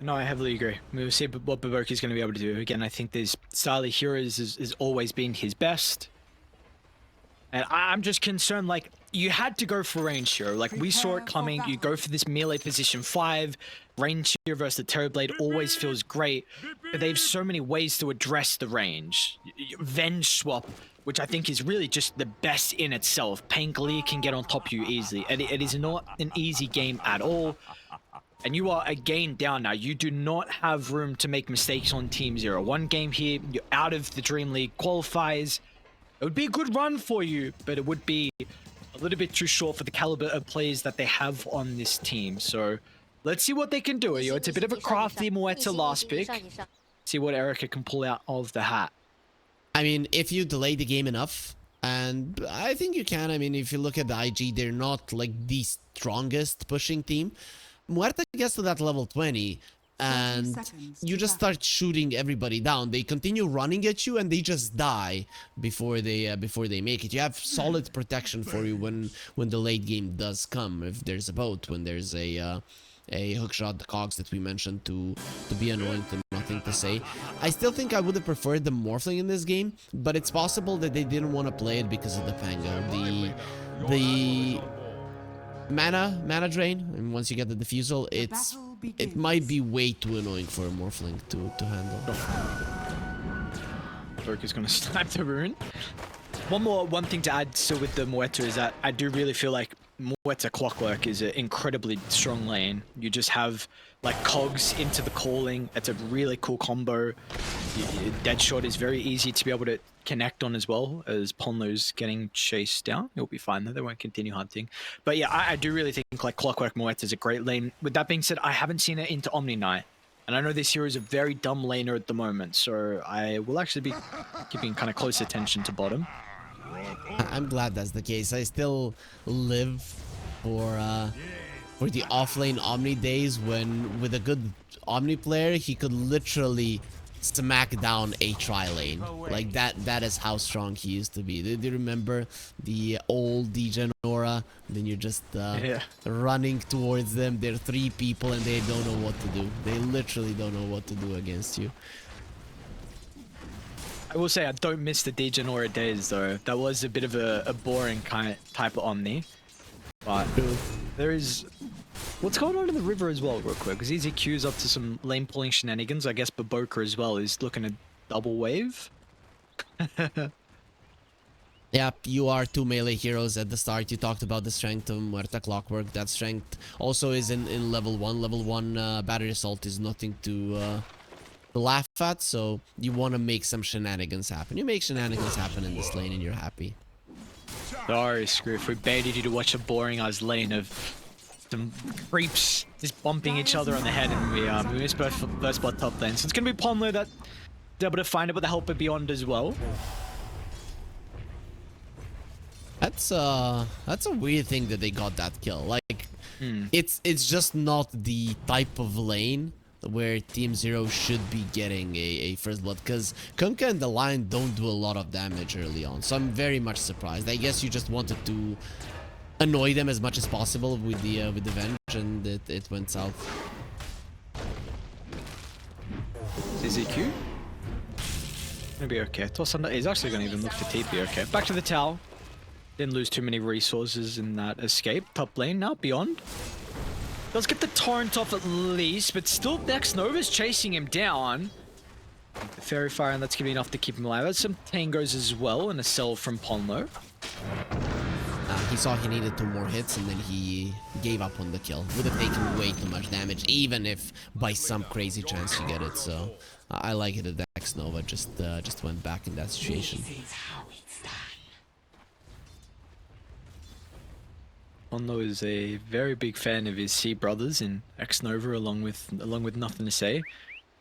No, I heavily agree. We'll see what Baboki is going to be able to do. Again, I think this style of heroes has always been his best. And I'm just concerned, like, you had to go for range hero. Like, we saw it coming. You go for this melee position 5. Range hero versus the Terrorblade always feels great. But they have so many ways to address the range. Venge swap, which I think is really just the best in itself. Painkiller can get on top of you easily. And it is not an easy game at all. And you are again down now. You do not have room to make mistakes on Team 0. One game here, you're out of the DreamLeague qualifiers. It would be a good run for you, but it would be a little bit too short for the caliber of players that they have on this team. So let's see what they can do. It's a bit of a crafty Moeta last pick. See what Erica can pull out of the hat. I mean, if you delay the game enough, and I think you can. I mean, if you look at the IG, they're not like the strongest pushing team. Muerta gets to that level 20 and you just start shooting everybody down. They continue running at you and they just die before they make it. You have solid protection for you when the late game does come. If there's a boat, when there's a hookshot, the cogs that we mentioned to be annoying, to nothing to say. I still think I would have preferred the Morphling in this game, but it's possible that they didn't want to play it because of the Pango. The mana drain, and once you get the diffusal, it might be way too annoying for a Morphling to handle. Burke is going to snipe the rune. One thing to add still with the Moeta is that I do really feel like Moeta Clockwork is an incredibly strong lane. You just have like cogs into the calling. It's a really cool combo. Deadshot is very easy to be able to connect on as well, as Ponlo's getting chased down. He'll be fine though, they won't continue hunting. But yeah, I do really think like Clockwork Moeta is a great lane. With that being said, I haven't seen it into Omni Knight. And I know this hero is a very dumb laner at the moment, so I will actually be keeping kind of close attention to bottom. I'm glad that's the case. I still live for the offlane Omni days when, with a good Omni player, he could literally smack down a tri-lane. Like that is how strong he used to be. Do you remember the old Degen aura? Then you're just running towards them. There are 3 people and they don't know what to do. They literally don't know what to do against you. I will say I don't miss the Degen aura days though. That was a bit of a boring type of Omni. But there is... What's going on in the river as well, real quick? Because Easy Q's up to some lane pulling shenanigans. I guess Baboka as well is looking at double wave. Yep, you are 2 melee heroes at the start. You talked about the strength of Muerta Clockwork. That strength also is in level 1. Level 1 battery assault is nothing to laugh at, so you want to make some shenanigans happen. You make shenanigans happen in this lane and you're happy. Sorry, Scroof. We baited you to watch a boring ass lane of some creeps just bumping each other on the head, and we missed both spot top lane. So it's gonna be Ponlo that's able to find it with the help of Beyond as well. That's a weird thing that they got that kill. Like, it's just not the type of lane where Team 0 should be getting a first blood, because Kunkka and the Lion don't do a lot of damage early on, so I'm very much surprised. I guess you just wanted to annoy them as much as possible with the Venge, and it went south. ZZQ? Gonna be okay. Toss he's actually gonna even look for TP. Okay, back to the tower. Didn't lose too many resources in that escape. Top lane now, Beyond. Let's get the torrent off at least, but still Dex Nova's chasing him down. The Fairy Fire, and that's gonna be enough to keep him alive. There's some Tangos as well, and a cell from Ponlo. He saw he needed 2 more hits, and then he gave up on the kill. Would have taken way too much damage, even if by some crazy chance you get it. So I like it that Dex Nova just went back in that situation. Ponlo is a very big fan of his C brothers in X Nova, along with Nothing to Say.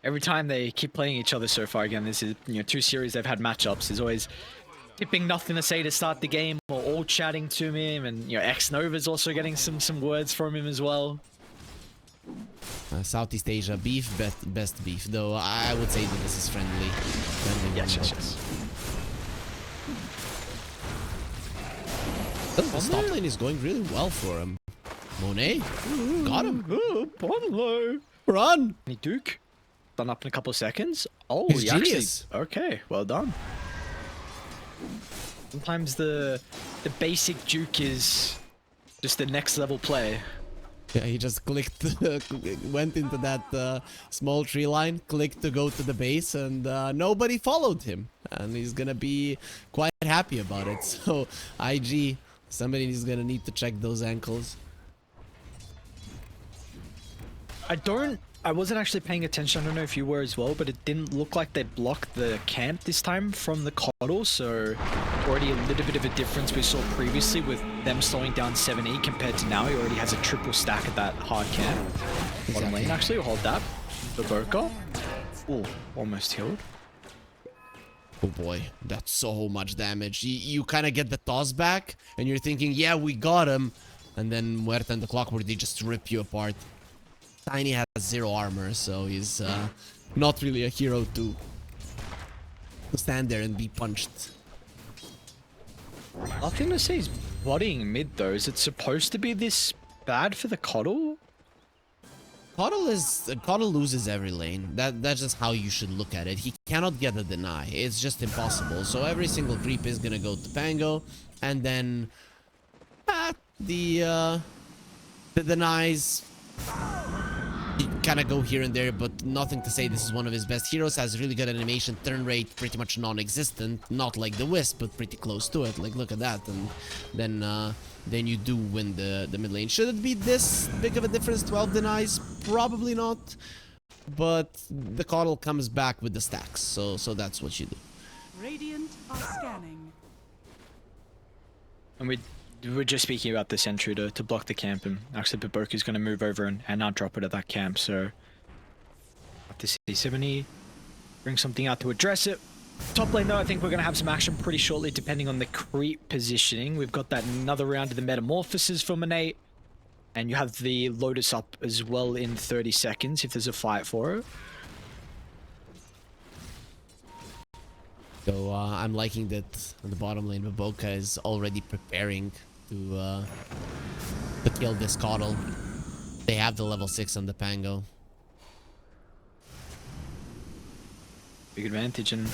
Every time they keep playing each other so far, again, this is 2 series they've had matchups. There's always tipping Nothing to Say to start the game, or all chatting to him, and X Nova's also getting some words from him as well. Southeast Asia beef, best beef, though I would say that this is friendly. Yes. The top lane is going really well for him. Monet got him. Ponlo. Run! Any Duke? Done up in a couple of seconds. Oh, He's he genius. actually... Okay, well done. Sometimes the basic Duke is just the next level play. Yeah, he just clicked, went into that small tree line, clicked to go to the base, and nobody followed him. And he's gonna be quite happy about it. So, IG, somebody is gonna need to check those ankles. I wasn't actually paying attention. I don't know if you were as well, but it didn't look like they blocked the camp this time from the Coddle, so already a little bit of a difference we saw previously with them slowing down 7E compared to now. He already has a triple stack at that hard camp. Bottom lane actually, hold that. The Boca. Oh, almost healed. Oh boy, that's so much damage. You kind of get the toss back, and you're thinking, yeah, we got him. And then Muerta and the Clockwork, they just rip you apart. Tiny has 0 armor, so he's not really a hero to stand there and be punched. Nothing to say he's bodying mid though. Is it supposed to be this bad for the Coddle? Coddle loses every lane. That's just how you should look at it. He cannot get a deny. It's just impossible. So every single creep is gonna go to Pango, and then the denies kind of go here and there, but nothing to say this is one of his best heroes. Has really good animation, turn rate pretty much non-existent, not like the Wisp, but pretty close to it. Like, look at that. And then you do win the mid lane. Should it be this big of a difference? 12 denies? Probably not, but the Coddle comes back with the stacks, so that's what you do. Radiant are scanning. And we were just speaking about the sentry to block the camp, and actually Baboka's going to move over and now drop it at that camp, so have to see 70 bring something out to address it. Top lane though, I think we're going to have some action pretty shortly depending on the creep positioning. We've got that another round of the Metamorphosis for Manate, and you have the Lotus up as well in 30 seconds if there's a fight for it. So I'm liking that on the bottom lane, Baboka is already preparing to kill this Coddle. They have the level 6 on the Pango. Big advantage, and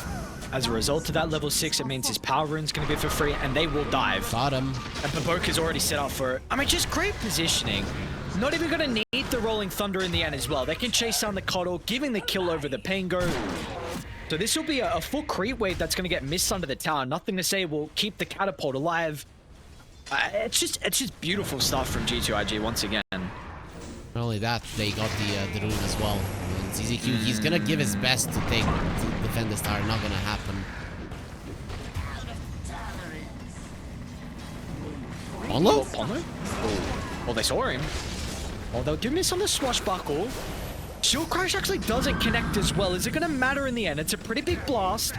as a result of that level 6, it means his power rune's going to be for free, and they will dive. Got him. And Baboka's already set up for it. I mean, just great positioning. Not even going to need the Rolling Thunder in the end as well. They can chase down the Coddle, giving the kill over the Pango. So this will be a full creep wave that's going to get missed under the tower. Nothing to say will keep the Catapult alive. It's just beautiful stuff from G2.iG once again. Not only that, they got the rune as well. And ZZQ, he's gonna give his best to defend this tower. Not gonna happen. Ponlo? Ponlo? Oh, they saw him. Oh, they'll do miss on the swashbuckle. Shield Crash actually doesn't connect as well. Is it going to matter in the end? It's a pretty big blast,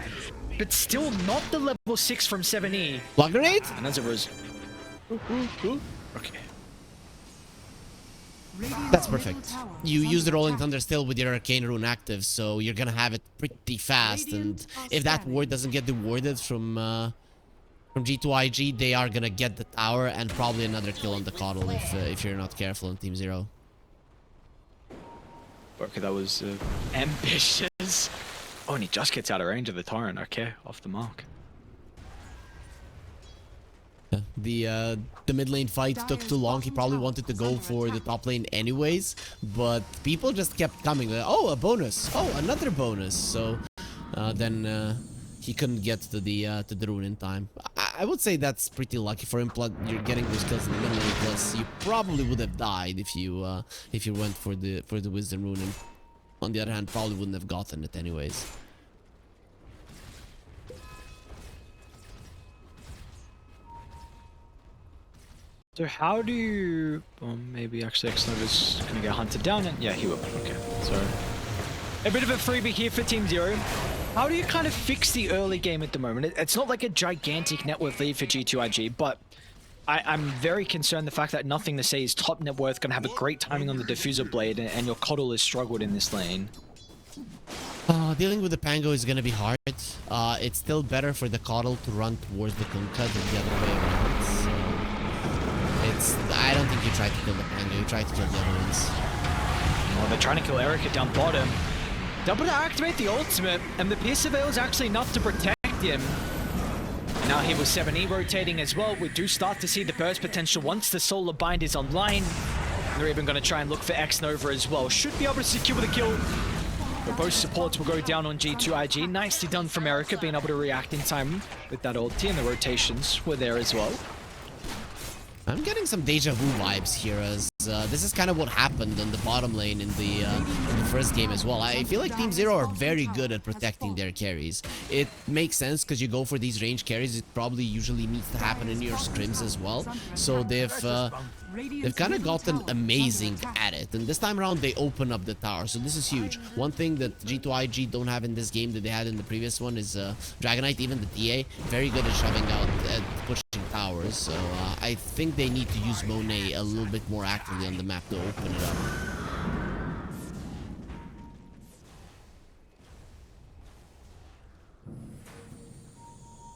but still not the level 6 from 7E. Block grenade? And as it was... Okay. That's perfect. You use the Rolling Thunder still with your Arcane Rune active, so you're gonna have it pretty fast. And if that ward doesn't get rewarded from G2.iG, they are gonna get the tower and probably another kill on the Coddle if you're not careful on Team 0. Okay, that was ambitious. Oh, and he just gets out of range of the Torrent. Okay, off the mark. Yeah, the mid lane fight took too long. He probably wanted to go for the top lane anyways, but people just kept coming. Oh, a bonus. Oh, another bonus. So then he couldn't get to the rune in time. I would say that's pretty lucky for him. Plus, you're getting those kills in the mid lane. Plus, you probably would have died if you went for the wisdom rune. And on the other hand, probably wouldn't have gotten it anyways. So how do you... Well, maybe actually X-Nova's going to get hunted down, and yeah, he will. Okay, so a bit of a freebie here for Team 0. How do you kind of fix the early game at the moment? It's not like a gigantic net worth lead for G2.iG, but I'm very concerned the fact that Nothing to Say is top net worth, going to have a great timing on the Diffuser Blade, and your Coddle has struggled in this lane. Dealing with the Pango is going to be hard. It's still better for the Coddle to run towards the Kunkka than the other way around. So I don't think you try to kill the Pango, you try to kill the other ones. Well, they're trying to kill Erica down bottom. Double to activate the ultimate, and the Pierce Veil is actually enough to protect him. Now here with 7E rotating as well, we do start to see the burst potential once the Solar Bind is online. They're even going to try and look for X Nova as well. Should be able to secure the kill. But both supports will go down on G2.iG. Nicely done from Erica, being able to react in time with that ulti, and the rotations were there as well. I'm getting some deja vu vibes here, as this is kind of what happened in the bottom lane in the first game as well. I feel like Team Zero are very good at protecting their carries. It makes sense because you go for these range carries. It probably usually needs to happen in your scrims as well. So they've kind of gotten amazing at it. And this time around, they open up the tower. So this is huge. One thing that G2.iG don't have in this game that they had in the previous one is Dragonite, even the TA, very good at shoving out, at pushing towers. So I think they need to use Monet a little bit more actively on the map to open it up.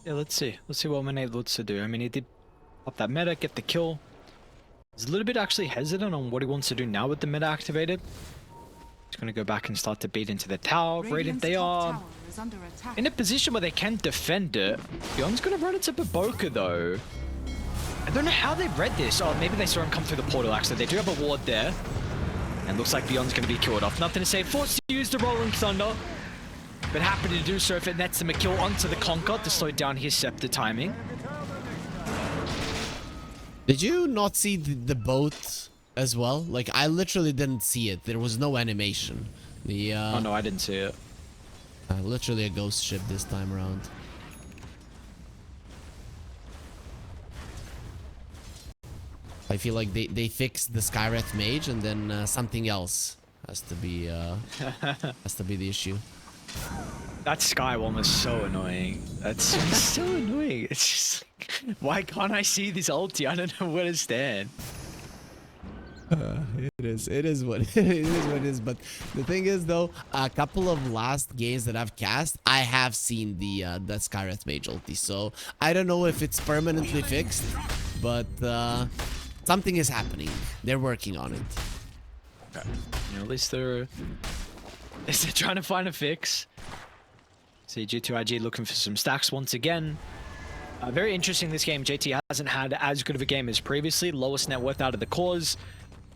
Yeah, let's see. Let's see what Monet looks to do. I mean, he did pop that meta, get the kill. He's a little bit actually hesitant on what he wants to do now with the meta activated. He's going to go back and start to beat into the tower. Radiant, they are in a position where they can defend it. Beyond's going to run into Baboka though. I don't know how they read this. Oh, maybe they saw him come through the portal actually. They do have a ward there. And looks like Beyond's going to be killed off. Nothing to say. Forced to use the Rolling Thunder. But happy to do so if it nets him a kill onto the Conquer to slow down his Scepter timing. Did you not see the boat as well? Like, I literally didn't see it. There was no animation. Oh no, I didn't see it. Literally a ghost ship this time around. I feel like they fixed the Skywrath Mage and then something else has to be the issue. That Sky one was so annoying. That's so annoying. It's just like, why can't I see this ulti? I don't know where to stand. It is what it is. But the thing is, though, a couple of last games that I've cast, I have seen the Skywrath Mage ulti. So I don't know if it's permanently fixed, but something is happening. They're working on it. Okay. You know, at least they're trying to find a fix. See G2.iG looking for some stacks once again. Very interesting this game. JT hasn't had as good of a game as previously. Lowest net worth out of the cores.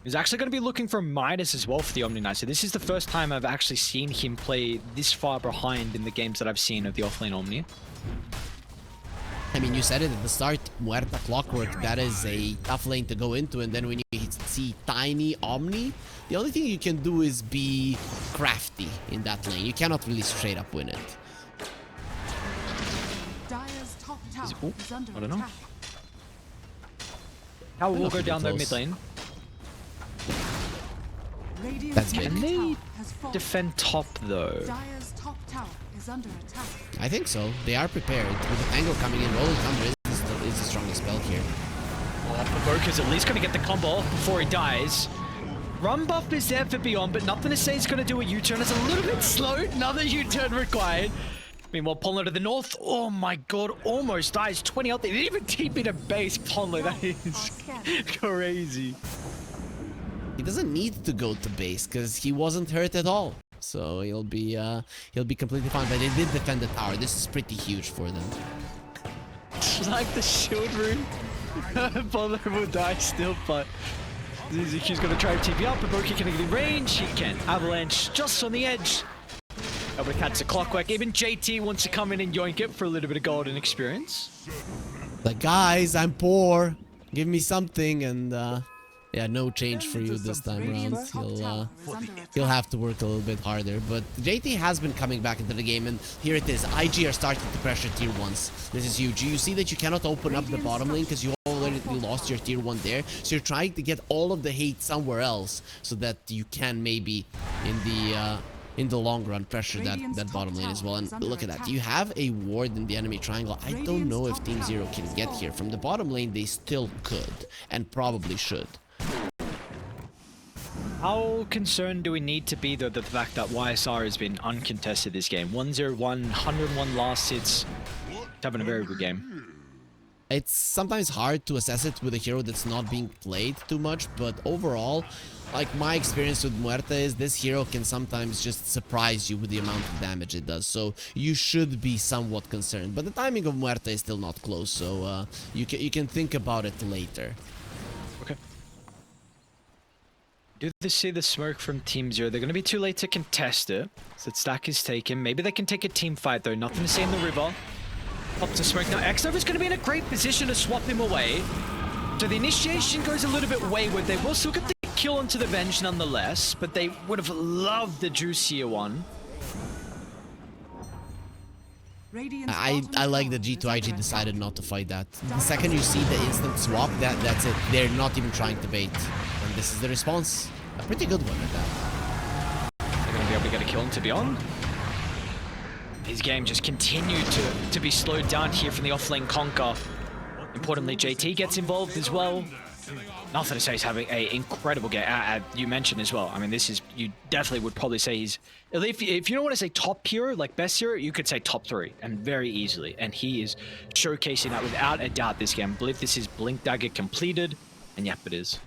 He's actually going to be looking for Midas as well for the Omni Knight. So this is the first time I've actually seen him play this far behind in the games that I've seen of the offlane Omni. I mean, you said it at the start, Muerta Clockwork, that is a tough lane to go into, and then when you see tiny Omni, the only thing you can do is be crafty in that lane. You cannot really straight up win it. I don't know. How will go down their mid lane? That's big. Can they defend top though? I think so. They are prepared. With the Tango coming in, Rolling Thunder is the strongest spell here. Well, Baboka's at least going to get the combo off before he dies. Run buff is there for Beyond, but nothing to say he's going to do a U-turn. It's a little bit slow. Another U-turn required. Meanwhile, Ponlo to the north. Oh my god, almost dies. 20 out there. They didn't even TP to base, Ponlo. That is crazy. He doesn't need to go to base because he wasn't hurt at all. So he'll be completely fine. But they did defend the tower. This is pretty huge for them. It's like the shield room. Ponlo will die still, but Zizuki's going to try to TP up. Baboka can get in range. He can. Avalanche just on the edge. Able to catch the Clockwork. Even JT wants to come in and yoink it for a little bit of golden experience. Like, guys, I'm poor. Give me something. And yeah, no change for you this time around. He'll have to work a little bit harder. But JT has been coming back into the game, and here it is. IG are starting to pressure tier 1s. This is huge. You see that you cannot open up the bottom lane because you already lost your tier 1 there. So you're trying to get all of the hate somewhere else so that you can maybe in the long run pressure that bottom lane as well. And look at that. You have a ward in the enemy triangle. I don't know if Team Zero can get here. From the bottom lane, they still could and probably should. How concerned do we need to be though the fact that YSR has been uncontested this game? 101, 101 last hits. Having a very good game. It's sometimes hard to assess it with a hero that's not being played too much, but overall, like my experience with Muerta is this hero can sometimes just surprise you with the amount of damage it does, so you should be somewhat concerned. But the timing of Muerta is still not close, so you can think about it later. Okay. Do they see the smoke from Team Zero? They're going to be too late to contest it, so stack is taken. Maybe they can take a team fight though. Nothing to say in the river. Up to smoke now. X-Nova's going to be in a great position to swap him away. So the initiation goes a little bit wayward. They will still get the kill onto the Venge nonetheless, but they would have loved the juicier one. I like that G2.iG decided not to fight that. The second you see the instant swap, that's it. They're not even trying to bait. And this is the response. A pretty good one at that. They're going to be able to get a kill into Beyond. His game just continued to be slowed down here from the offlane Conker. Importantly, JT gets involved as well. Nothing to say he's having an incredible game. You mentioned as well. I mean, this is, you definitely would probably say he's, if you don't want to say top hero, like best hero, you could say top 3 and very easily. And he is showcasing that without a doubt this game. I believe this is Blink Dagger completed. And yep, it is.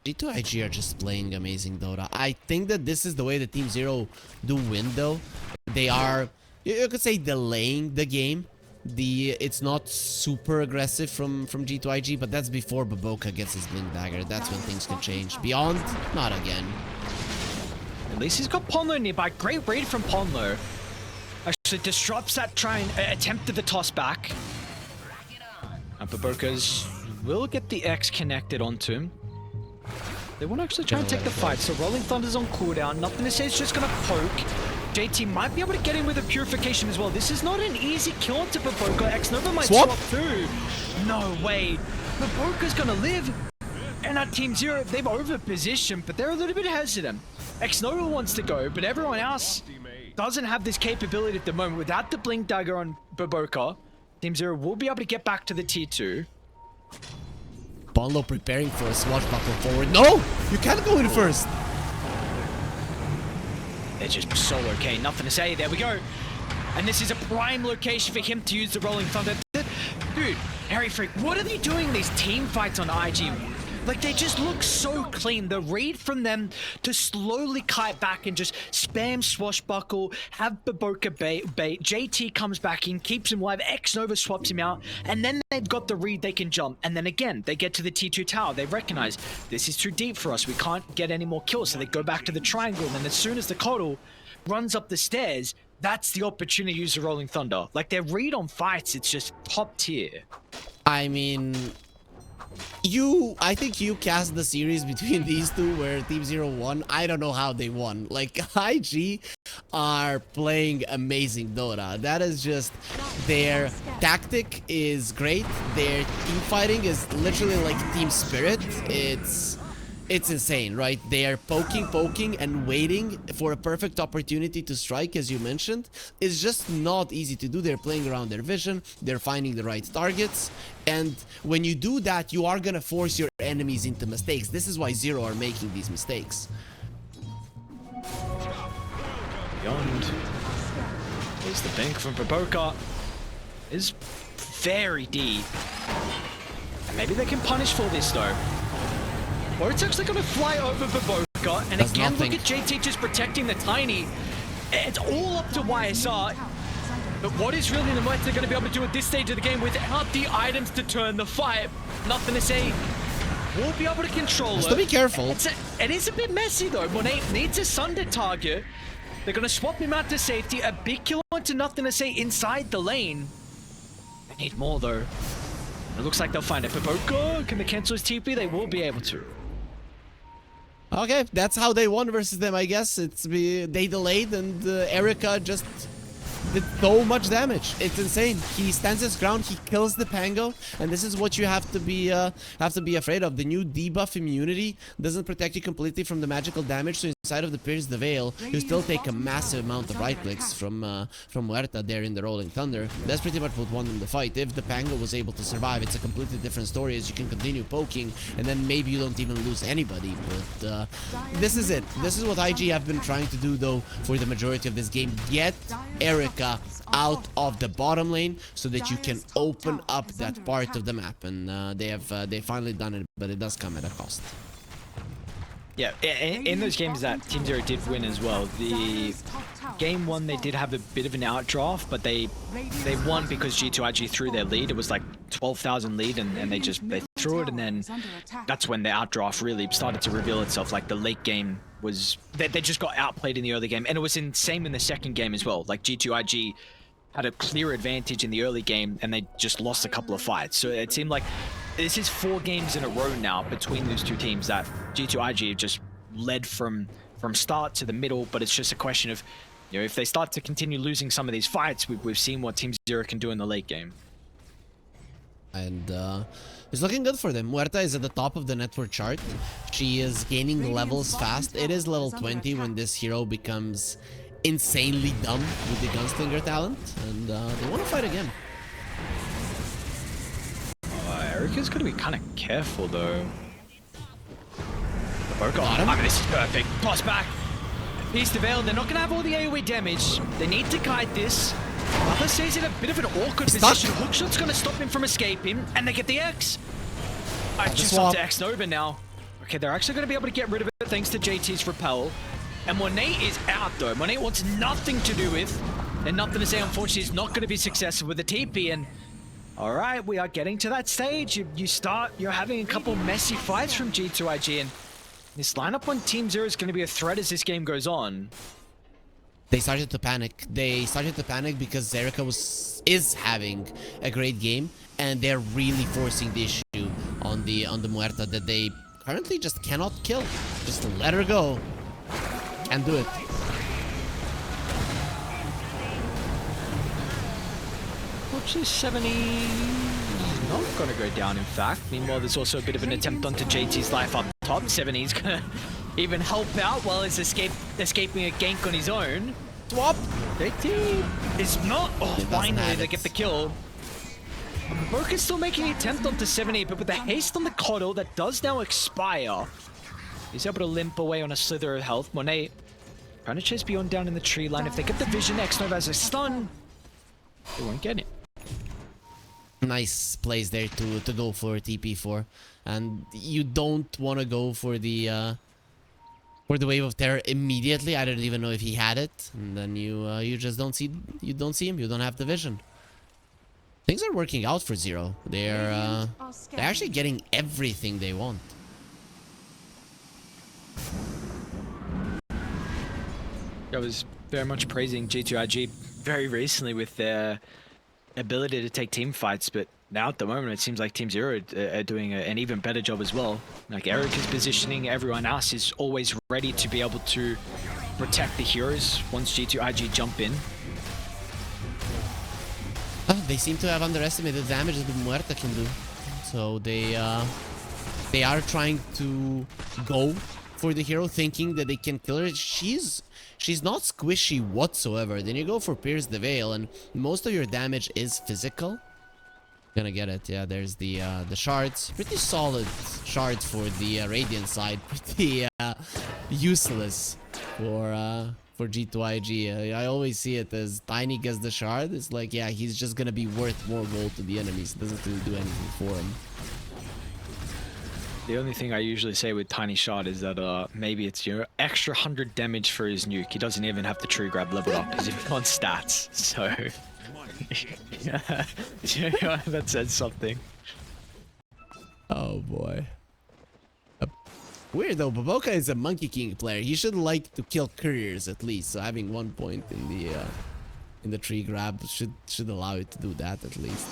G2.iG are just playing amazing Dota. I think that this is the way the Team Zero do win though. They are, you could say, delaying the game. It's not super aggressive from G2.iG, but that's before Baboka gets his Blink Dagger. That's when things can change. Beyond, not again. At least he's got Ponlo nearby. Great raid from Ponlo. Actually disrupts that attempt at the toss back. And Baboka's will get the X connected onto him. They want to actually try and take the fight. So Rolling Thunder's on cooldown. Nothing to say, it's just going to poke. JT might be able to get in with a purification as well. This is not an easy kill onto Baboka. X-Nova might swap too. No way. Baboka's going to live. And at Team Zero, they've over-positioned, but they're a little bit hesitant. X-Nova wants to go, but everyone else doesn't have this capability at the moment. Without the Blink Dagger on Baboka, Team Zero will be able to get back to the Tier 2. Bonlo preparing for a swashbuckle forward. No! You can't go in first! They're just so okay. Nothing to say. There we go. And this is a prime location for him to use the Rolling Thunder. Dude, Harry Freak, what are they doing these team fights on IG? Like, they just look so clean. The read from them to slowly kite back and just spam swashbuckle, have Baboka bait. JT comes back in, keeps him alive. X-Nova swaps him out. And then they've got the read they can jump. And then again, they get to the T2 tower. They recognize this is too deep for us. We can't get any more kills. So they go back to the triangle. And then as soon as the Coddle runs up the stairs, that's the opportunity to use the Rolling Thunder. Like, their read on fights, it's just top tier. I mean, I think you cast the series between these two where Team Zero won. I don't know how they won. Like, IG are playing amazing Dota. That is just, their tactic is great. Their team fighting is literally like team spirit. It's insane, right? They are poking and waiting for a perfect opportunity to strike, as you mentioned. It's just not easy to do. They're playing around their vision. They're finding the right targets. And when you do that, you are going to force your enemies into mistakes. This is why Zero are making these mistakes. Beyond. Here's the bank from Baboka. Is very deep. And maybe they can punish for this, though. Or it's actually going to fly over Baboka. And again, look at JT just protecting the Tiny. It's all up to YSR. But what is really the Muerta going to be able to do at this stage of the game without the items to turn the fight? Nothing to say. We'll be able to control it. Just be careful. It is a bit messy, though. Monet needs a Sunder target. They're going to swap him out to safety. A big kill onto Nothing to say inside the lane. They need more, though. It looks like they'll find it. Baboka, can they cancel his TP? They will be able to. Okay, that's how they won versus them, I guess. They delayed and Erica just did so much damage. It's insane. He stands his ground, he kills the Pango, and this is what you have to be afraid of. The new debuff immunity doesn't protect you completely from the magical damage, so inside of the Pierce the Veil, you still take a massive amount of right clicks from Muerta there in the Rolling Thunder. That's pretty much what won them the fight. If the Pango was able to survive, it's a completely different story, as you can continue poking, and then maybe you don't even lose anybody. But this is it. This is what IG have been trying to do, though, for the majority of this game. Get Erica Erica out of the bottom lane so that you can open up that part of the map. And they finally done it, but it does come at a cost. Yeah, in those games that Team Zero did win as well, the game one they did have a bit of an outdraft, but they won because G2.iG threw their lead. It was like 12,000 lead, and they threw it, and then that's when the outdraft really started to reveal itself. Like the late game was they just got outplayed in the early game, and it was same in the second game as well. Like G2.iG had a clear advantage in the early game, and they just lost a couple of fights. So it seemed like this is 4 games in a row now between those two teams that G2.iG have just led from start to the middle, but it's just a question of, you know, if they start to continue losing some of these fights, we've seen what Team Zero can do in the late game. And it's looking good for them. Muerta is at the top of the network chart. She is gaining levels fast. It is level 20 when this hero becomes insanely dumb with the Gunslinger talent, and they want to fight again. Erica's gonna be kind of careful though. Oh god, I mean, this is perfect. Toss back. Piece the veil. They're not gonna have all the AoE damage. They need to kite this. Mother stays in a bit of an awkward position. Hookshot's gonna stop him from escaping, and they get the X. I just up to X Nova now. Okay, they're actually gonna be able to get rid of it thanks to JT's repel. And Monet is out though. Monet wants nothing to do with, and nothing to say. Unfortunately, he's not gonna be successful with the TP. And all right, we are getting to that stage. You're having a couple messy fights from G2.iG, and this lineup on Team Zero is going to be a threat as this game goes on. They started to panic. They started to panic because Erica is having a great game, and they're really forcing the issue on the Muerta that they currently just cannot kill. Just let her go. Can't do it. Which is 70. Not gonna go down, in fact. Meanwhile, there's also a bit of an attempt onto JT's life up top. 70's gonna even help out while he's escaping a gank on his own. Swap. JT is not. Oh, finally they get the kill. Broker's still making an attempt onto 70, but with the haste on the Coddle that does now expire, he's able to limp away on a slither of health. Monet trying to chase Beyond down in the tree line. If they get the vision, X-Nova has a stun. They won't get it. Nice plays there to go for TP4, and you don't want to go for the wave of terror immediately. I don't even know if he had it, and then you just don't see him. You don't have the vision. Things are working out for Zero. They're actually getting everything they want. I was very much praising G2.iG very recently with their ability to take team fights, but now at the moment it seems like Team Zero are doing an even better job as well. Like Erica's positioning, everyone else is always ready to be able to protect the heroes once G2.iG jump in. They seem to have underestimated the damage that the Muerta can do, so they are trying to go for the hero, thinking that they can kill her. She's not squishy whatsoever. Then you go for Pierce the Veil, and most of your damage is physical. Gonna get it. Yeah, there's the shards. Pretty solid shards for the Radiant side. Pretty useless for G2.iG. I always see it as Tiny gets the shard. It's like, yeah, he's just gonna be worth more gold to the enemies. It doesn't really do anything for him. The only thing I usually say with Tiny Shot is that maybe it's your extra 100 damage for his nuke. He doesn't even have the tree grab leveled up because he's on stats. So yeah, that says something. Oh boy. Weird though, Baboka is a Monkey King player. He should like to kill couriers at least. So having 1 point in the tree grab should allow it to do that at least.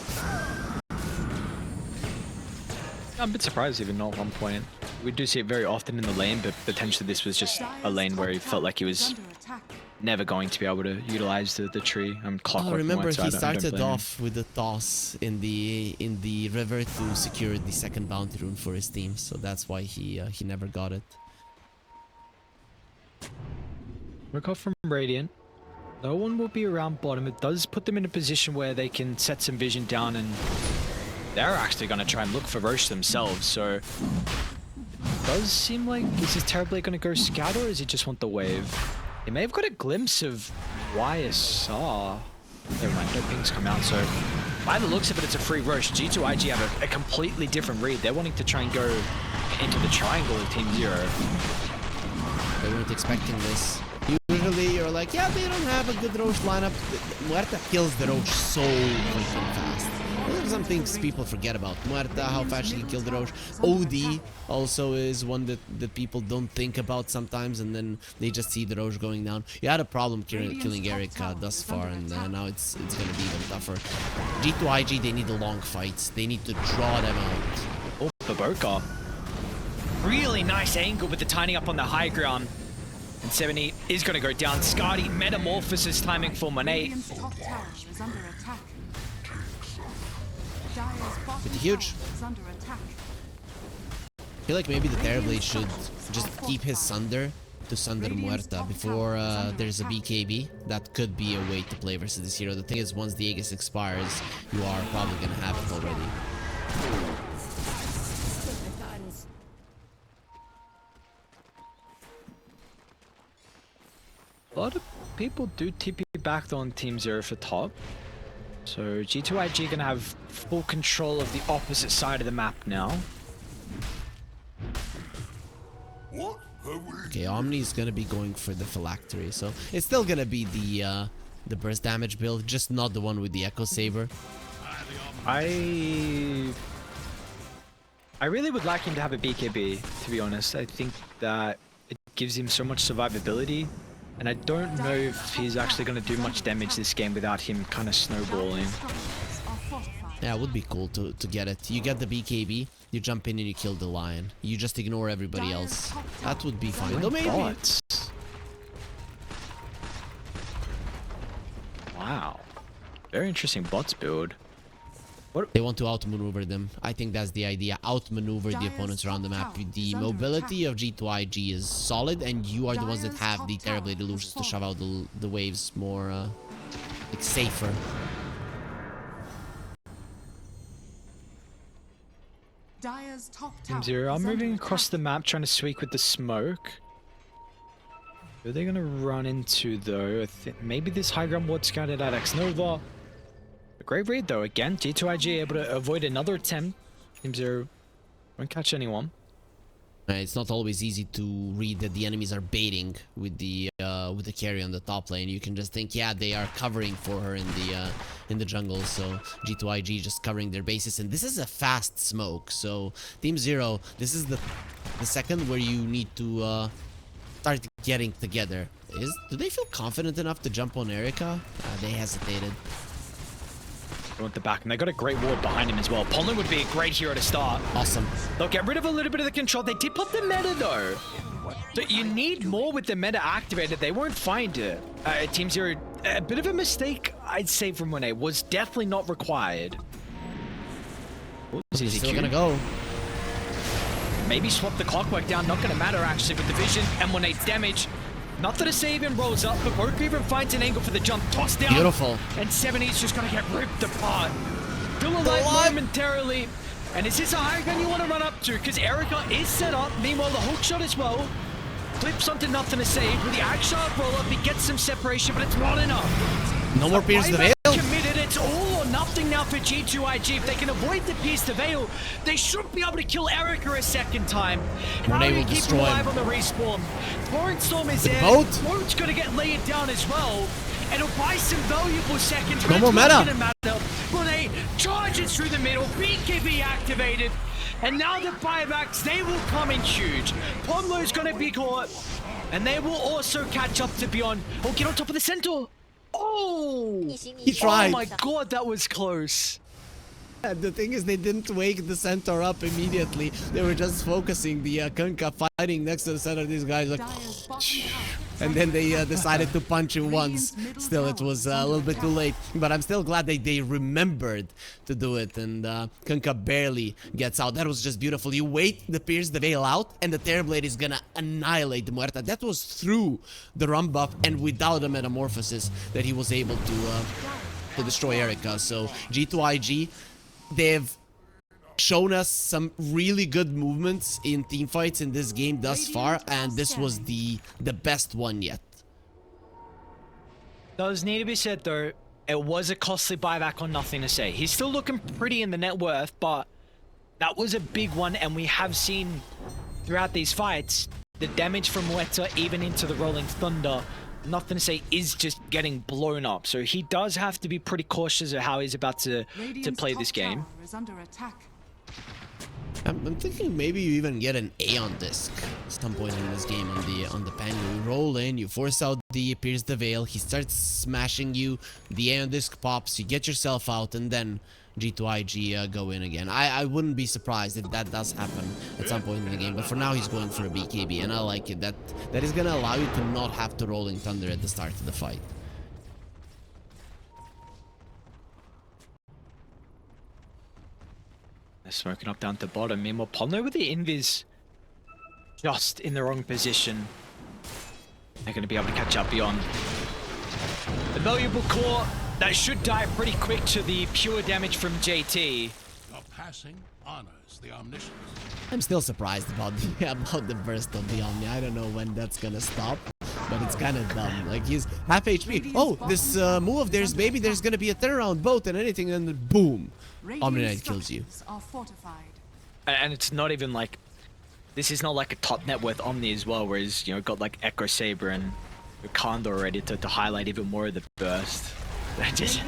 I'm a bit surprised even not 1 point. We do see it very often in the lane, but potentially this was just a lane where he felt like he was never going to be able to utilize the tree. I'm clockwork. Oh, remember so he started off with the toss in the river to secure the second bounty rune for his team, so that's why he never got it. Work off from Radiant. No one will be around bottom. It does put them in a position where they can set some vision down, and they're actually going to try and look for Roche themselves, so it does seem like this is terribly going to go scout, or does he just want the wave? He may have got a glimpse of YSR. Never mind, no pings come out, so by the looks of it, it's a free rush. G2.iG have a completely different read. They're wanting to try and go into the triangle of Team Zero. They weren't expecting this. Usually you're like, yeah, they don't have a good Roche lineup. Muerta kills the Roche so freaking fast. Those are some things people forget about. Muerta, how fast she can kill the Roche. OD also is one that people don't think about sometimes, and then they just see the Roche going down. You had a problem killing Eric thus far, and now it's gonna be even tougher. G2.iG, they need the long fights. They need to draw them out. Oh, Baboka. Really nice angle with the tiny up on the high ground. And 70 is going to go down. Skadi metamorphosis timing for Monet. Radiant's top tower is under attack. Dire's bottom Pretty huge. tower is under attack. I feel like maybe the Terrorblade should just keep his Sunder to Sunder Muerta before there's a BKB. That could be a way to play versus this hero. The thing is, once the Aegis expires, you are probably going to have it already. A lot of people do TP back on Team Zero for top. So G2.iG gonna have full control of the opposite side of the map now. Okay, Omni's gonna be going for the Phylactery, so it's still gonna be the burst damage build, just not the one with the Echo Saber. I really would like him to have a BKB, to be honest. I think that it gives him so much survivability. And I don't know if he's actually going to do much damage this game without him kind of snowballing. Yeah, it would be cool to get it. You get the BKB, you jump in and you kill the Lion. You just ignore everybody else. That would be fine. Though maybe. Wow. Very interesting bots build. They want to outmaneuver them. I think that's the idea. Outmaneuver the opponents around the map. The mobility of G2.iG is solid, and you are the ones that have the Terrorblade illusions to shove out the waves more, like, safer. Dire's top Team tower Zero, I'm is under moving across attack. the map trying to squeak with the smoke. Who are they going to run into, though? I think maybe this high ground ward scouted at X-Nova. A great read, though. Again, G2.iG able to avoid another attempt. Team Zero won't catch anyone. It's not always easy to read that the enemies are baiting with the carry on the top lane. You can just think, yeah, they are covering for her in the jungle. So G2.iG just covering their bases, and this is a fast smoke. So Team Zero, this is the second where you need to start getting together. Do they feel confident enough to jump on Erica? They hesitated. They want the back, and they got a great ward behind him as well. Ponlin would be a great hero to start. Awesome. They'll get rid of a little bit of the control. They did put the meta, though. So you need more with the meta activated. They won't find it. Team Zero, a bit of a mistake, I'd say, from Monet. Was definitely not required. He's still gonna go. Maybe swap the clockwork down. Not gonna matter, actually, with the vision and Monet's damage. Not that a save even rolls up, but Broker even finds an angle for the jump. Toss down. Beautiful. And 70's just gonna get ripped apart. Still alive momentarily. And is this a high gun you want to run up to? Because Erica is set up. Meanwhile, the hook shot as well. Flips onto nothing to save. With the ag shot roll up, he gets some separation, but it's not enough. No more Pierce the Veil. Committed. It's all or nothing now for G2.iG. If they can avoid the Pierce the Veil, they should be able to kill Erica a second time. How do you keep him alive on the respawn? Torrent Storm is there. Torrent's gonna get laid down as well. And it'll buy some valuable seconds. No more meta. Monet charges through the middle. BKB activated. And now the buybacks, they will come in huge. Pomlo's gonna be caught. And they will also catch up to Beyond. Oh, get on top of the centaur. Oh! He tried. Oh my god, that was close. And the thing is, they didn't wake the centaur up immediately. They were just focusing the Kunkka fighting next to the center. These guys like, and then they decided to punch him once. Still, it was a little bit too late. But I'm still glad they remembered to do it. And Kunkka barely gets out. That was just beautiful. You wait the Pierce the Veil out, and the Terrorblade is gonna annihilate the Muerta. That was through the run buff and without a metamorphosis that he was able to destroy Erica. So G2.iG, they've shown us some really good movements in teamfights in this game thus far, and this was the best one yet. Does need to be said though, it was a costly buyback on Nothing to Say. He's still looking pretty in the net worth, but that was a big one, and we have seen throughout these fights the damage from Muerta, even into the Rolling Thunder, Nothing to Say is just getting blown up. So he does have to be pretty cautious of how he's about to play this game. Is under attack. I'm thinking maybe you even get an A on disc at some point in this game on the Pango. You roll in, you force out the Pierce the Veil, he starts smashing you, the A on disc pops, you get yourself out, and then G2.iG go in again. I wouldn't be surprised if that does happen at some point in the game, but for now he's going for a BKB, and I like it. That is gonna allow you to not have to Rolling Thunder at the start of the fight. They're smoking up down to bottom. Meanwhile, Polno with the invis just in the wrong position. They're going to be able to catch up beyond. The valuable core that should die pretty quick to the pure damage from JT. Your passing honors the omniscience. I'm still surprised about the burst of the Omni. I don't know when that's gonna stop, but it's kind of dumb. Like, he's half HP. Oh, this move of theirs, maybe there's gonna be a turnaround boat and anything, and then boom, Omni Knight kills you. Are fortified. And it's not even like, this is not like a top net worth Omni as well, where he's, you know, got like Echo Saber and Kanda already to highlight even more of the burst. Just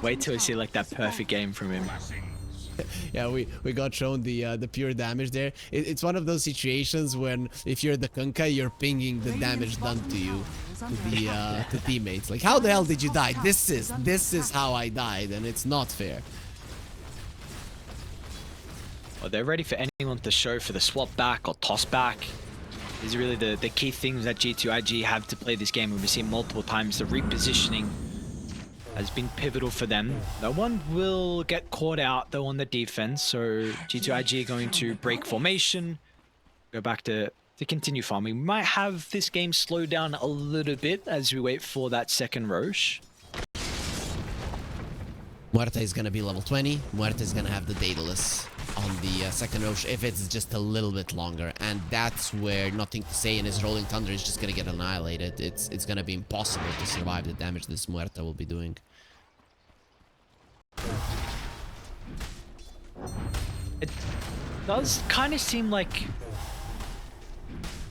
wait till we see like that perfect game from him. Yeah, we got shown the pure damage there. It's one of those situations when if you're the Kunkka, you're pinging the damage done to you to teammates. Like, how the hell did you die? This is how I died, and it's not fair. Well, they're ready for anyone to show for the swap back or toss back. These are really the key things that G2.iG have to play this game, and we've seen multiple times the repositioning has been pivotal for them. No one will get caught out though on the defense, so G2.iG are going to break formation, go back to continue farming. We might have this game slow down a little bit as we wait for that second Roche. Muerta is gonna be level 20. Muerta is gonna have the Daedalus on the second Roche if it's just a little bit longer, and that's where Nothing to Say in his Rolling Thunder is just gonna get annihilated. It's gonna be impossible to survive the damage this Muerta will be doing. It does kind of seem like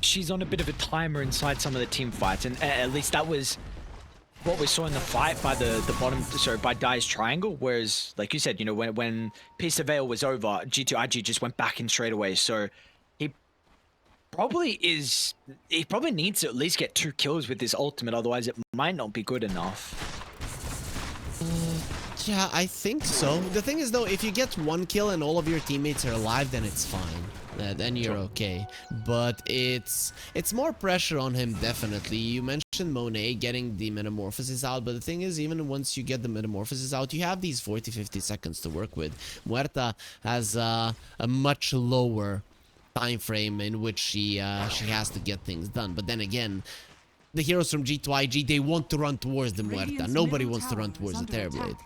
she's on a bit of a timer inside some of the team fights, and at least that was what we saw in the fight by the bottom, sorry, by Dai's triangle. Whereas, like you said, you know, when Piece of Veil was over, G2.iG just went back in straight away. So he probably needs to at least get 2 kills with this ultimate, otherwise it might not be good enough. Yeah, I think so. The thing is though, if you get 1 kill and all of your teammates are alive, then it's fine. Then you're okay. But it's more pressure on him, definitely. You mentioned Monet getting the Metamorphosis out, but the thing is, even once you get the Metamorphosis out, you have these 40-50 seconds to work with. Muerta has a much lower time frame in which she has to get things done. But then again, the heroes from G2.iG, they want to run towards the Muerta. Nobody wants to run towards the Terrorblade.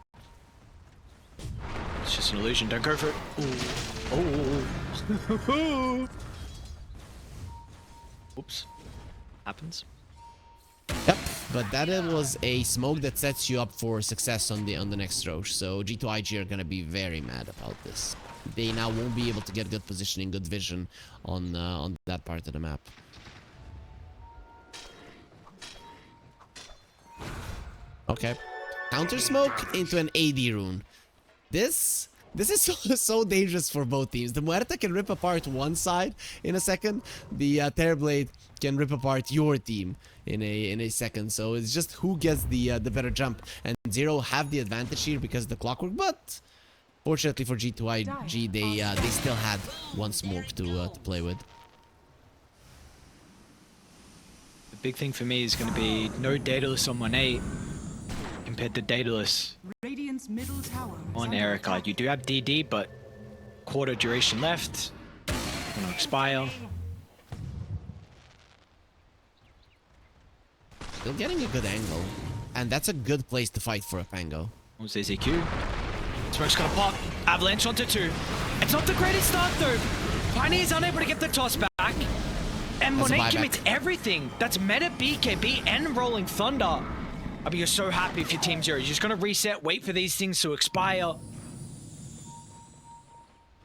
It's just an illusion. Don't go for it. Oh. Oops. Happens. Yep, but that was a smoke that sets you up for success on the next Roche. So G2.iG are gonna be very mad about this. They now won't be able to get good positioning, good vision on that part of the map. Okay, counter smoke into an AD rune. This is so dangerous for both teams. The Muerta can rip apart one side in a second. The Terrorblade can rip apart your team in a second. So it's just who gets the better jump. And Zero have the advantage here because of the clockwork. But fortunately for G2.iG, they still had one smoke to play with. The big thing for me is going to be no Daedalus on 1-8 compared to Daedalus Radiant's middle tower on Erika. You do have DD, but quarter duration left. Gonna expire. Still getting a good angle, and that's a good place to fight for a Pango. What's this EQ? Smoke's gonna pop. Avalanche onto 2. It's not the greatest start though. Pioneer is unable to get the toss back. And Monet commits everything. That's meta BKB and Rolling Thunder. I mean, you're so happy if you're Team Zero. You're just gonna reset, wait for these things to expire.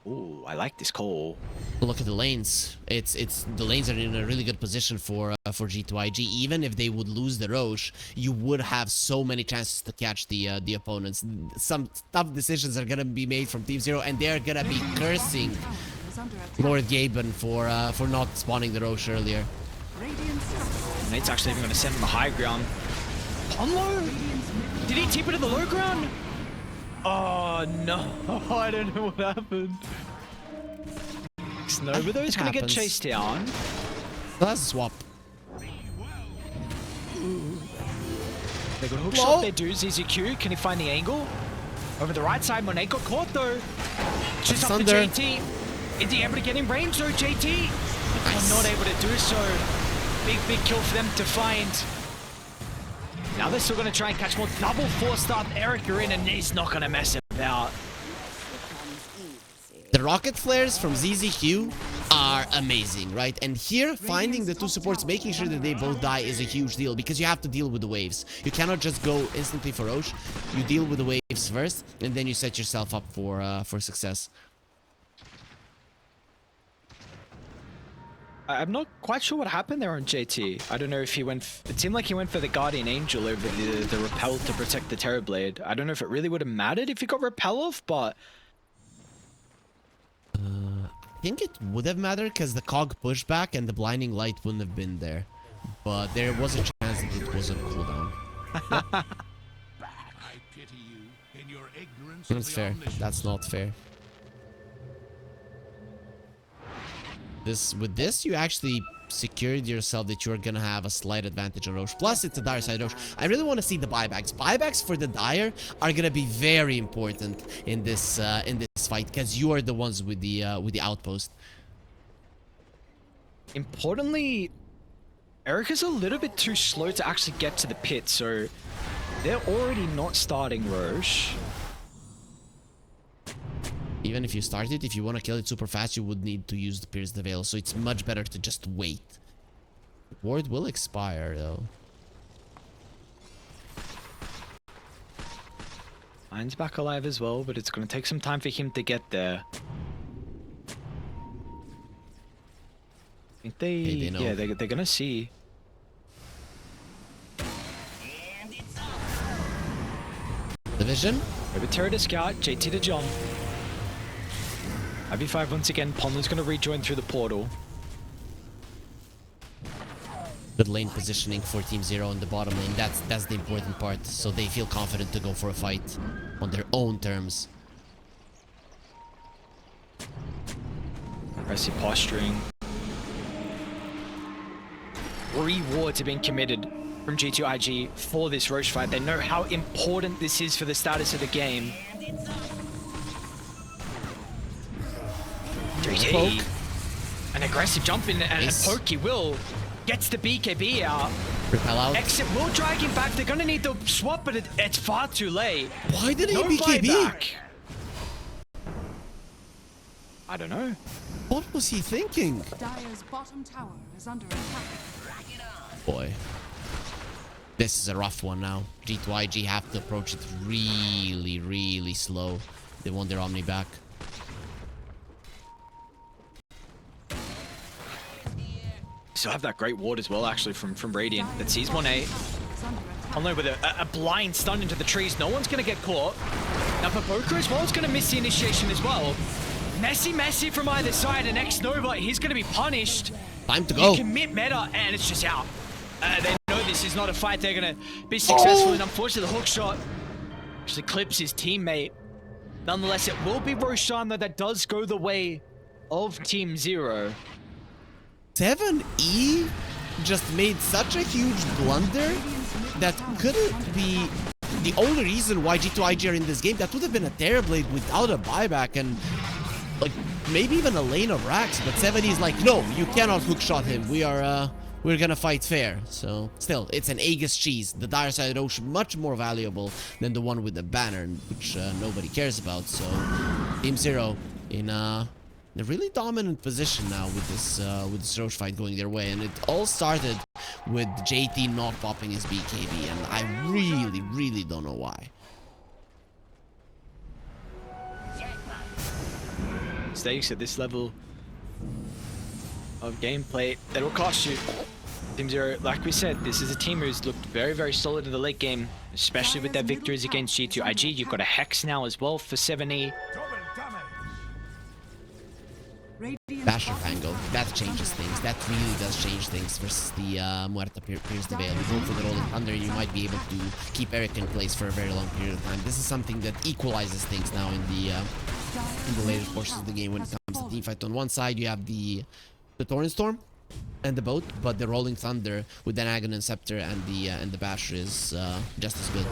Ooh, I like this call. Look at the lanes. It's the lanes are in a really good position for G2.iG. Even if they would lose the Roche, you would have so many chances to catch the opponents. Some tough decisions are gonna be made from Team Zero, and they're gonna be cursing Is under attack. Lord Gaben for not spawning the Roche earlier. Radiant's structures. Nate's actually even gonna send him the high ground. Ponlo? Did he tip it to the low ground? Oh no, I don't know what happened. Nova though is gonna get Happens. chased down. So that's a swap. They got hook Whoa. shot, they do. ZZQ, can he find the angle? Over the right side, Monet got caught though. Just up to Thunder. JT. Is he able to get in range though, JT? Nice. Not able to do so. Big kill for them to find. Now they're still gonna try and catch more. Double 4-star Erica in, and he's not gonna mess about. The rocket flares from ZZQ are amazing, right? And here, finding the two supports, making sure that they both die is a huge deal because you have to deal with the waves. You cannot just go instantly for Roche. You deal with the waves first, and then you set yourself up for success. I'm not quite sure what happened there on JT. I don't know if he went... It seemed like he went for the Guardian Angel over the Repel to protect the Terrorblade. I don't know if it really would have mattered if he got Repel off, but... I think it would have mattered because the cog pushback and the blinding light wouldn't have been there. But there was a chance that it was a cooldown. I pity you in your ignorance of That's the fair. omniscience. That's not fair. With this, you actually secured yourself that you're gonna have a slight advantage on Roche. Plus, it's a dire side Roche. I really want to see the buybacks. Buybacks for the dire are gonna be very important in this fight because you are the ones with the outpost. Importantly, Erica's a little bit too slow to actually get to the pit, so... They're already not starting Roche. Even if you start it, if you want to kill it super fast, you would need to use the Pierce the Veil. So it's much better to just wait. Ward will expire though. Mine's back alive as well, but it's going to take some time for him to get there. I think They know. yeah, they're going to see. Division. Over Terra to scout, JT to jump. IB5 once again, Ponlo's going to rejoin through the portal. Good lane positioning for Team Zero in the bottom lane. That's the important part. So they feel confident to go for a fight on their own terms. Aggressive posturing. Rewards have been committed from G2.iG for this Roche fight. They know how important this is for the status of the game. Poke. An aggressive jump in and Nice. a poke he will. Gets the BKB out. Repel out. Exit will drag him back. They're gonna need the swap, but it's far too late. Why did he No BKB? buyback. I don't know. What was he thinking? Dire's bottom tower is under attack. Boy. This is a rough one now. G2.iG have to approach it really, really slow. They want their Omni back. Still have that great ward as well, actually, from Radiant that sees Monet. Is under attack. Ponlo with a blind stun into the trees. No one's gonna get caught. Now Papoka as well is gonna miss the initiation as well. Messy from either side, and X-Nova, he's gonna be punished. Time to You go. commit meta, and it's just out. They know this is not a fight they're gonna be successful in. Unfortunately, the hook shot actually clips his teammate. Nonetheless, it will be Roshan that does go the way of Team Zero. 7E just made such a huge blunder that couldn't be the only reason why G2.iG are in this game. That would have been a Terrorblade without a buyback and like maybe even a lane of racks. But 7E is like, no, you cannot hookshot him. We're gonna fight fair. So still, it's an Aegis cheese. The dire side ocean much more valuable than the one with the banner, which nobody cares about. So Team Zero in a really dominant position now with this Roche fight going their way, and it all started with JT not popping his BKB, and I really don't know why. Mistakes at this level of gameplay that will cost you. Team Zero, like we said, this is a team who's looked very solid in the late game, especially with their victories against G2.iG. You've got a Hex now as well for 7E. Basher Fango, that changes things. That really does change things versus the Muerta Pierce the Veil. You go for the Rolling Thunder, you might be able to keep Eric in place for a very long period of time. This is something that equalizes things now in the later portions of the game when it comes to teamfight. On one side, you have the Torrent Storm and the boat, but the Rolling Thunder with the Agon and Scepter and the Basher is just as good.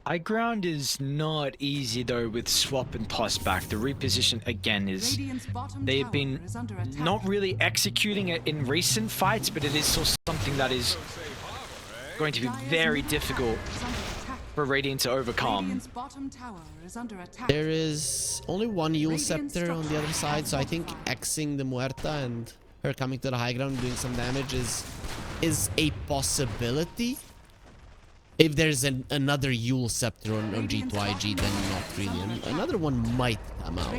High ground is not easy though with swap and toss back. The reposition again is they have been not really executing it in recent fights, but it is still something that is going to be very difficult for Radiant to overcome. There is only one Yule Scepter on the other side, so I think Xing the Muerta and her coming to the high ground doing some damage is a possibility. If there's another Yule Scepter on G2.iG, then not really. Another one might come out.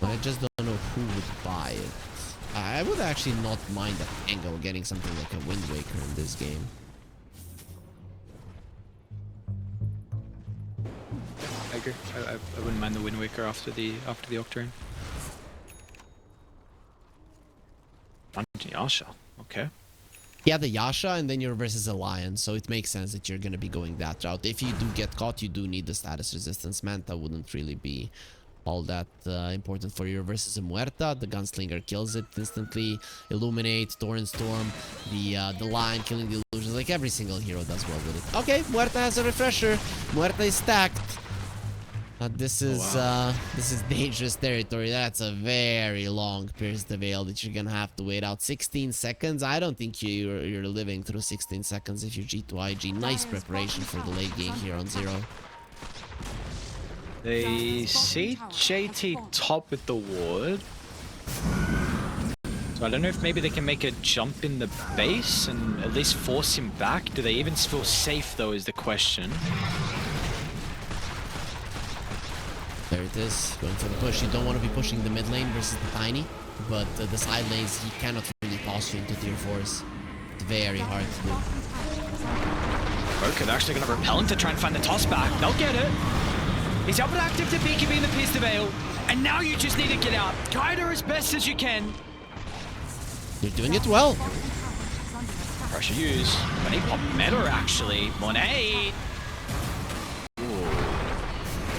But I just don't know who would buy it. I would actually not mind a Tango getting something like a Wind Waker in this game. I agree. I wouldn't mind the Wind Waker after the Octarine. Yasha, okay. Yeah, the Yasha, and then you're versus a Lion, so it makes sense that you're gonna be going that route. If you do get caught, you do need the status resistance. Manta wouldn't really be all that important for you versus a Muerta. The Gunslinger kills it instantly. Illuminate, Torrent Storm, the Lion killing the illusions. Like every single hero does well with it. Okay, Muerta has a refresher. Muerta is stacked. This is dangerous territory. That's a very long Pierce the Veil that you're gonna have to wait out. 16 seconds. I don't think you're living through 16 seconds if you're G2.iG. Nice preparation for the late game here on Zero. They see JT top with the ward. So I don't know if maybe they can make a jump in the base and at least force him back. Do they even feel safe though is the question. There it is, going for the push. You don't want to be pushing the mid lane versus the Tiny, but the side lanes, he cannot really toss you into tier 4s. It's very hard to do. Okay, they're actually going to repel him to try and find the toss back. They'll get it. He's able to active the BKB and the Pierce the Veil, and now you just need to get out. Guide her as best as you can. You're doing it well. Pressure use. But he popped meta actually. Monet.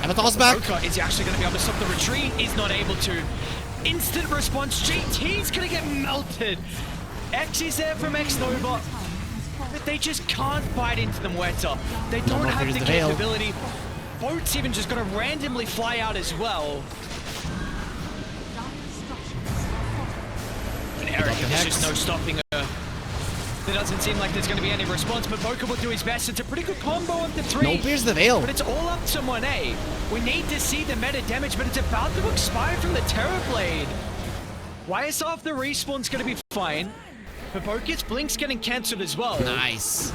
Have a toss back. Is he actually going to be able to stop the retreat? He's not able to. Instant response. JT's going to get melted. X is there from X Nova. But they just can't bite into the Muerta. They don't have the capability. Boat's even just going to randomly fly out as well. And Eric, there's just no stopping her. There doesn't seem like there's going to be any response, but Boca will do his best. It's a pretty good combo of the 3. No Pierce the Veil. But it's all up to Monet. We need to see the meta damage, but it's about to expire from the Terrorblade. YS off the respawn's going to be fine, but Boca's Blink's getting cancelled as well. Nice.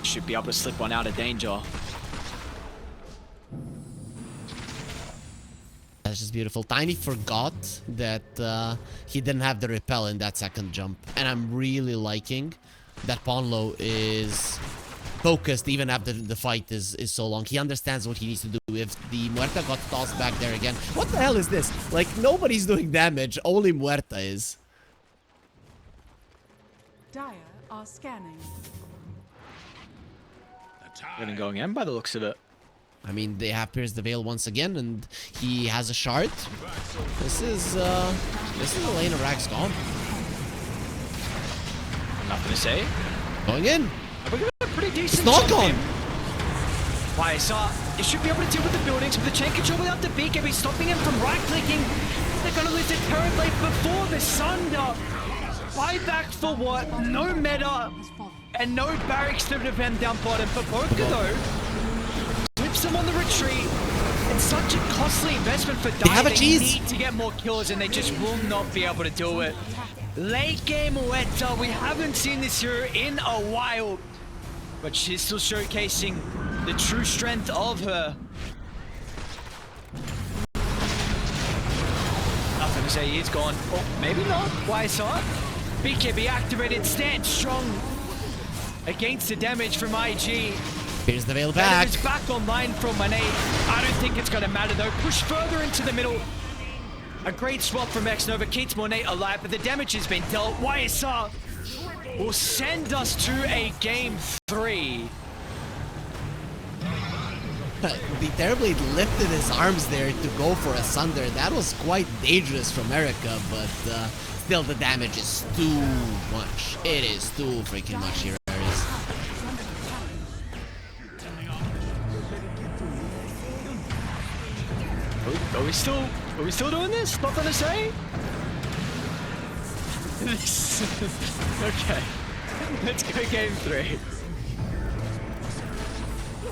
Should be able to slip one out of danger. That's just beautiful. Tiny forgot that he didn't have the repel in that second jump. And I'm really liking that Ponlo is focused even after the fight is so long. He understands what he needs to do. If the Muerta got tossed back there again. What the hell is this? Like, nobody's doing damage. Only Muerta is. Dire are scanning. Getting going in by the looks of it. I mean, they have Pierce the Veil once again, and he has a shard. This is a lane of Rags gone. Nothing to say. Going in. We're gonna have a pretty decent It's not gone. YSR, it should be able to deal with the buildings, but the chain control without the BKB stopping him from right-clicking. They're gonna lose the Terrorblade before the Sunder. Buyback for what? No meta. and no barracks to defend down bottom. But Boca, though, flips them on the retreat. It's such a costly investment for Dire. have a They cheese. need to get more kills, and they just will not be able to do it. Late game Muerta, we haven't seen this hero in a while, but she's still showcasing the true strength of her. Nothing to say, he's gone. Oh, maybe not. YSR. BKB activated, stand strong against the damage from IG. Here's the veil And back. it's back online from Manet. I don't think it's going to matter though. Push further into the middle. A great swap from X-Nova keeps Monet alive, but the damage has been dealt. YSR will send us to a game 3. He terribly lifted his arms there to go for a Sunder. That was quite dangerous from Erica, but still the damage is too much. It is too freaking much here, Aries. Are we still doing this? Nothing to say? Okay. Let's go game 3.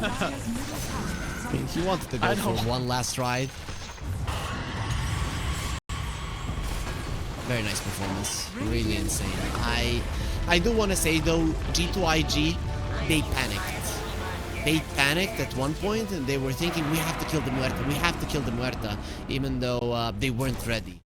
I mean, he wanted to go I know. for one last ride. Very nice performance. Really insane. I do want to say though, G2.iG, they panicked. They panicked at one point and they were thinking we have to kill the Muerta, we have to kill the Muerta, even though they weren't ready.